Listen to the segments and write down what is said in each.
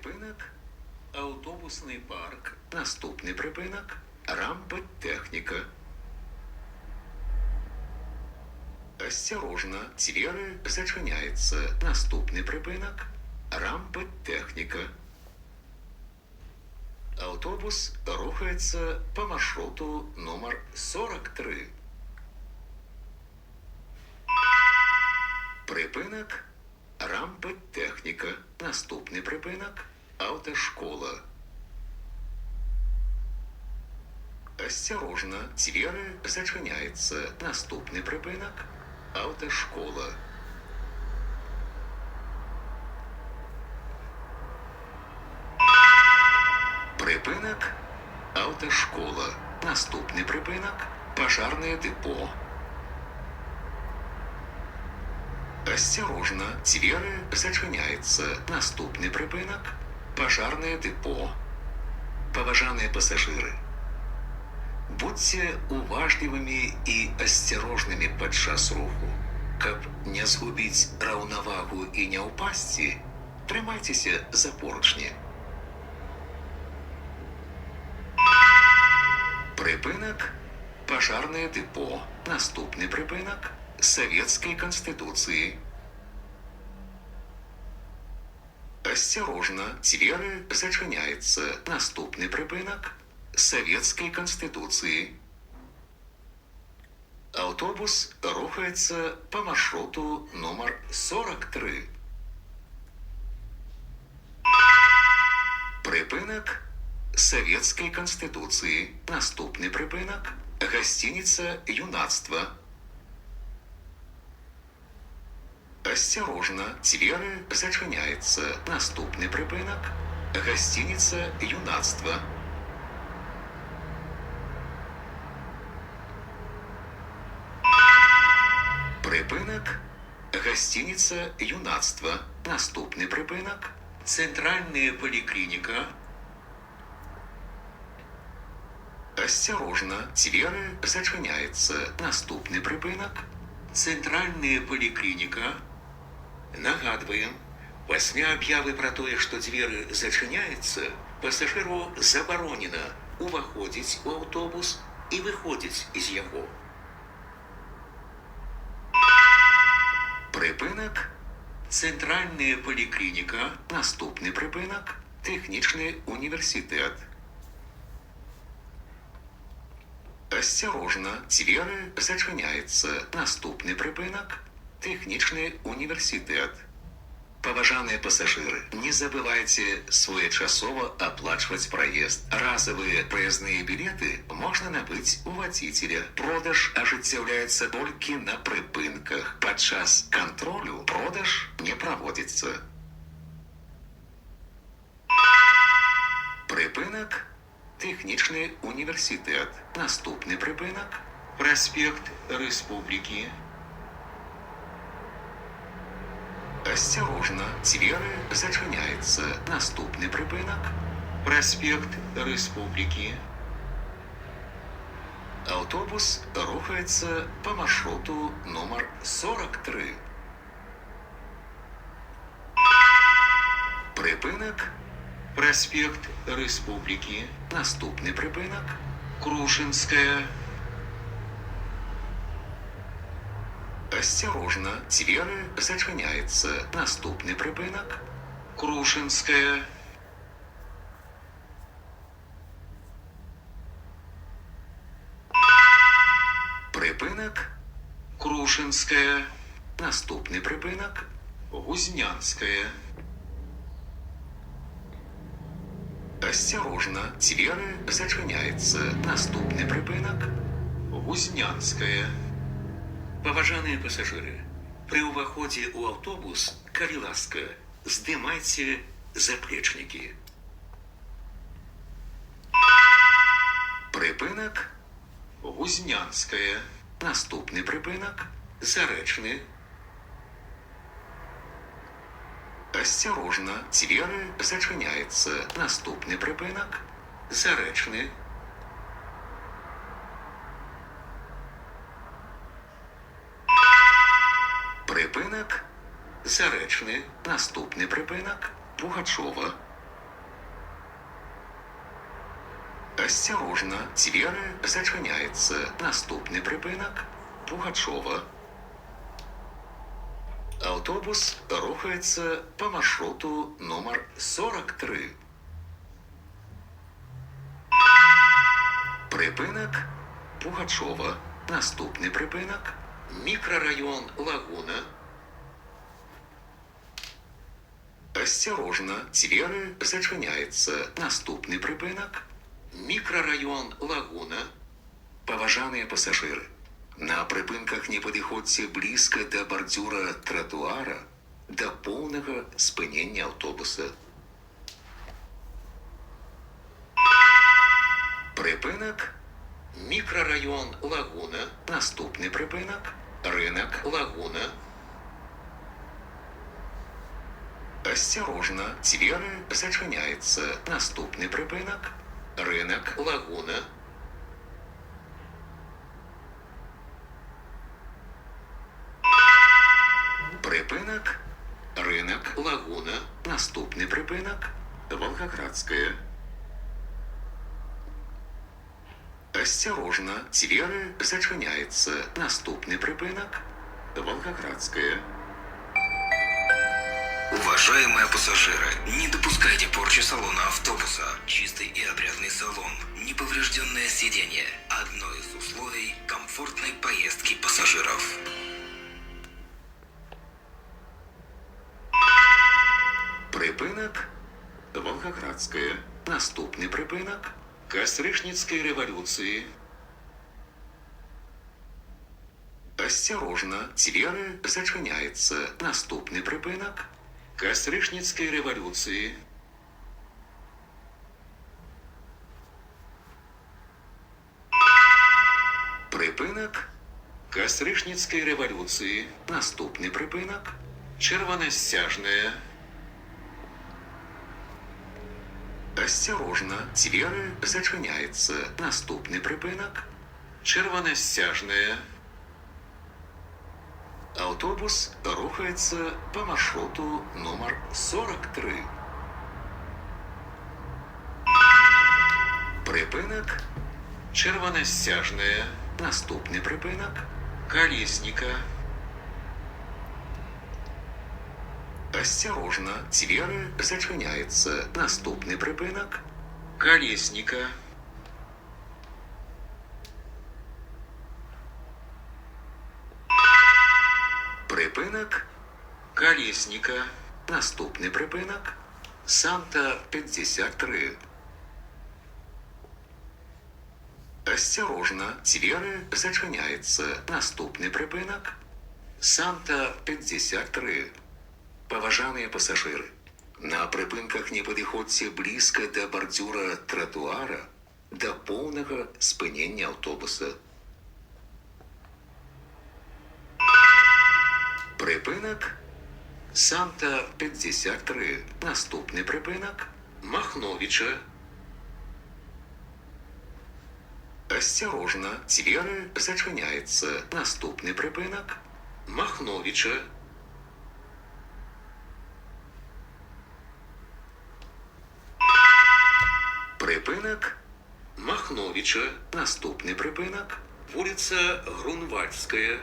Припинок – автобусний парк. Наступний припинок – рампа техніка. Осторожно, двери зачиняются. Наступний припинок – рампа техніка. Автобус рухается по маршруту номер 43. Припинок – рампа техніка. Наступний припинок – автошкола. Осторожно, двери зачиняются. Наступний припинок – автошкола. Припинок – автошкола. Наступний припинок – пожарное депо. Осторожно, двери зачиняются. Наступний припинок – пожарное депо. Поважаныя пассажиры, будьте уважлівымі і асцярожнымі падчас руху. Каб не згубіць раўнавагу і не ўпасці, трымайцеся за поручні. Припинок – пожарное депо. Наступний припинок – Советской Конституции. Осторожно, двери зачиняются. Наступний припинок – Советской Конституции. Автобус рухается по маршруту номер 43. Припинок – Советской Конституции. Наступний припинок – гостиница «Юнацтво». Осторожно, двери зачиняются. Наступний припинок – гостиница «Юнацтво». Припинок – гостиница «Юнацтво». Наступний припинок – центральная поликлиника. Осторожно, двери зачиняются. Наступний припинок – центральная поликлиника. Нагадваем, пасля аб'явы пра тое, што дзверы зачыняюцца, пасажыру забаронена уваходзіць у аўтобус і выходзіць з яго. Припинок – центральная поликлиника. Наступний припинок – технічний університет. Осторожно, двери зачиняются. Наступний припинок – технічний університет. Поважаныя пассажиры, не забывайте своечасова оплачивать проезд. Разовые проездные билеты можно набыть у водителя. Продаж ажыццяўляецца толькі на прыпынках. Падчас контролю продаж не проводится. Прыпынак – технічны університет. Наступны прыпынак – проспект Республики. Осторожно, двери зачиняются. Наступний припинок – проспект Республики. Автобус рухается по маршруту номер 43. Припинок – проспект Республики. Наступний припинок – Крушинская. Осторожно, двери зачиняются. Наступний припинок – Крушинская. Припинок – Крушинская. Наступний припинок – Гузнянская. Осторожно, двери зачиняются. Наступний припинок – Гузнянская. Поважаныя пассажыры, пры ўваходзе ў аўтобус, калі ласка, здымайце заплечнікі. Прыпынак – Гузнянская. Наступны прыпынак – Зарэчны. Осторожно, двери зачиняются. Наступный припинок – Зарэчны. Припинок – Зарэчны. Наступний припинок – Пугачова. Асцярожна, дзверы зачыняецца. Наступны прыпынак Пугачова. Аўтобус рухаецца па маршруту нумар 43. Прыпынак Пугачова. Наступны прыпынак мікрараён Лагуна. Асцярожна, дзверы зачыняецца. Наступны прыпынак мікрараён Лагуна. Паважаныя пасажыры, на прыпынках не падыходзьце блізка да бардзюра тратуара да поўнага спынення аўтобуса. Прыпынак мікрараён Лагуна. Наступны прыпынак рынак Лагуна. Асцярожна, дзверы зачыняецца. Наступны прыпынак рынак Лагуна. Прыпынак рынак Лагуна. Наступны прыпынак Волгоградская. Асцярожна, дзверы зачыняецца. Наступны прыпынак Волгоградская. Уважаемые пассажиры, не допускайте порчи салона автобуса. Чистый и опрятный салон, неповрежденное сиденье – одно из условий комфортной поездки пассажиров. Прыпынак Волгоградская. Наступны прыпынак Кастрычніцкай рэвалюцыі. Асцярожна, дзверы зачыняецца. Наступны прыпынак Кастрычніцкай рэвалюцыі. Прыпынак Кастрычніцкай рэвалюцыі. Наступны прыпынак Чырванасцяжная. Асцярожна, дзверы зачыняецца. Наступны прыпынак Чырванасцяжная. Аўтобус рухаецца па маршруту нумар 43. Прыпынак Чырванасцяжная. Наступны прыпынак Калесніка. Асцярожна, дзверы зачыняецца. Наступны прыпынак Калесніка. Прыпынак Калесніка. Наступны прыпынак Санта-53. Асцярожна, дзверы зачыняецца. Наступны прыпынак Санта-53. Паважаныя пасажыры, на прыпынках не падыходзьце блізка да бардзюра тратуара да поўнага спынення аўтобуса. Прыпынак Санта-53. Наступны прыпынак Махновіча. Асцярожна, дзверы зачыняецца. Наступны прыпынак Махновіча. Прыпынак Махновіча. Наступны прыпынак вуліца Грунвальдская.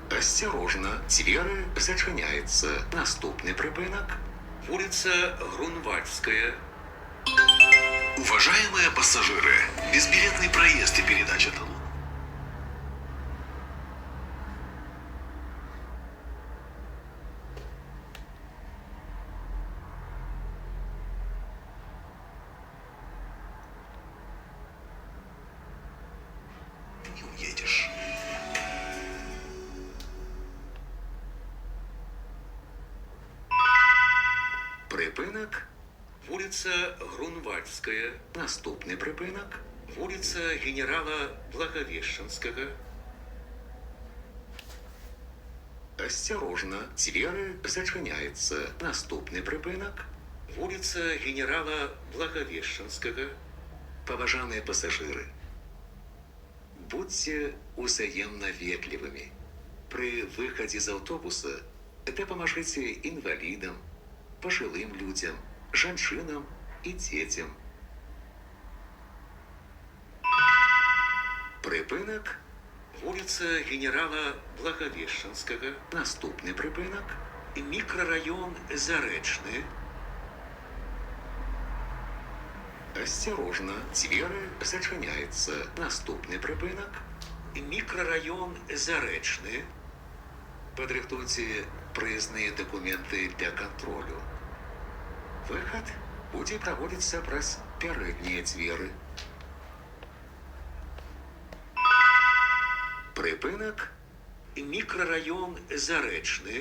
Асцярожна, дзверы зачыняецца. Наступны прыпынак вуліца Грунвальдская. Уважаемые пассажиры, безбилетный проезд и передача талона. Не уедешь. Прыпынак вуліца Грунвальдская. Наступны прыпынак вуліца генерала Благавешчанскага. Асцярожна, дзверы зачыняецца. Наступны прыпынак вуліца генерала Благавешчанскага. Паважаныя пасажыры, будьце узаемна ветлівымі. Пры выхадзе з аўтобуса дапамажыце інвалідам, пажылым людзям, жанчынам і дзецям. Припынак вуліца генерала Благавешчанскага. Наступны припынак мікрараён Зарэчны. Осторожно, дзверы зачыняюцца. Наступны припынак мікрараён Зарэчны. Падрыхтуйце прызныя дакументы для кантролю. Выхад будзе праводзіцца праз пярэднія дзверы. Припынак мікрараён Зарэчны.